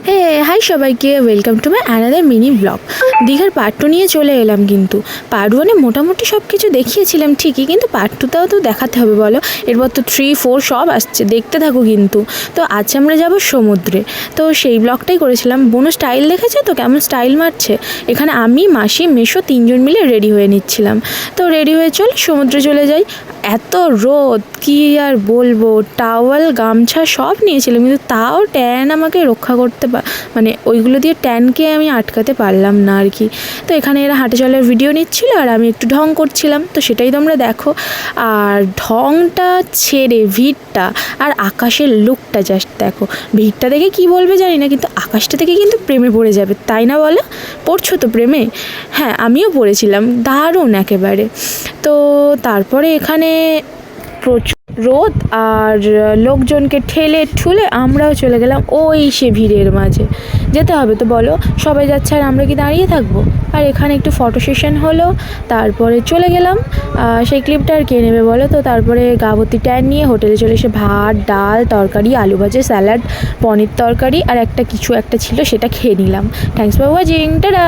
হে high সবাইকে, welcome to my another mini blog. দীঘার part 2 নিয়ে চলে এলাম। কিন্তু পার্ট 1-এ মোটামুটি সব কিছু দেখিয়েছিলাম ঠিকই, কিন্তু পার্ট 2-তেও তো দেখাতে হবে বলো। এরপর তো 3, 4 সব আসছে, দেখতে থাকো কিন্তু। তো আজ আমরা যাব সমুদ্রে, তো সেই ব্লগটাই করেছিলাম। বোনো স্টাইল দেখেছে তো, কেমন স্টাইল মারছে। এখানে আমি, মাসি, মেশো 3জন মিলে রেডি হয়ে নিচ্ছিলাম। তো রেডি হয়ে চল সমুদ্রে চলে যাই। এত রোদ কি আর বলবো, টাওয়াল গামছা সব নিয়েছিলাম, কিন্তু তাও ট্যান আমাকে রক্ষা করতে মানে ওইগুলো দিয়ে ট্যানকে আমি আটকাতে পারলাম না আর কি। তো এখানে এরা হাঁটা চলার ভিডিও নিচ্ছিল আর আমি একটু ঢং করছিলাম, তো সেটাই তোমরা দেখো। আর ঢংটা ছেড়ে ভিড়টা আর আকাশের লুকটা জাস্ট দেখো। ভিড়টা দেখে কি বলবে জানি না, কিন্তু আকাশটা থেকে কিন্তু প্রেমে পড়ে যাবে, তাই না বলো? পড়ছো তো প্রেমে? হ্যাঁ, আমিও পড়েছিলাম, দারুণ একেবারে। তো তারপরে এখানে প্রচুর রোদ আর লোকজনকে ঠেলে ঠুলে আমরাও চলে গেলাম ওই সে ভিড়ের মাঝে। যেতে হবে তো বলো, সবাই যাচ্ছে আর আমরা কি দাঁড়িয়ে থাকবো? আর এখানে একটু ফটো সেশন হলো, তারপরে চলে গেলাম। সেই ক্লিপটা আর কে নেবে বলো। তো তারপরে গাবতী ট্যান নিয়ে হোটেলে চলে এসে ভাত, ডাল, তরকারি, আলু ভাজা, স্যালাড, পনির তরকারি আর একটা কিছু একটা ছিল, সেটা খেয়ে নিলাম। Thanks for watching, tata.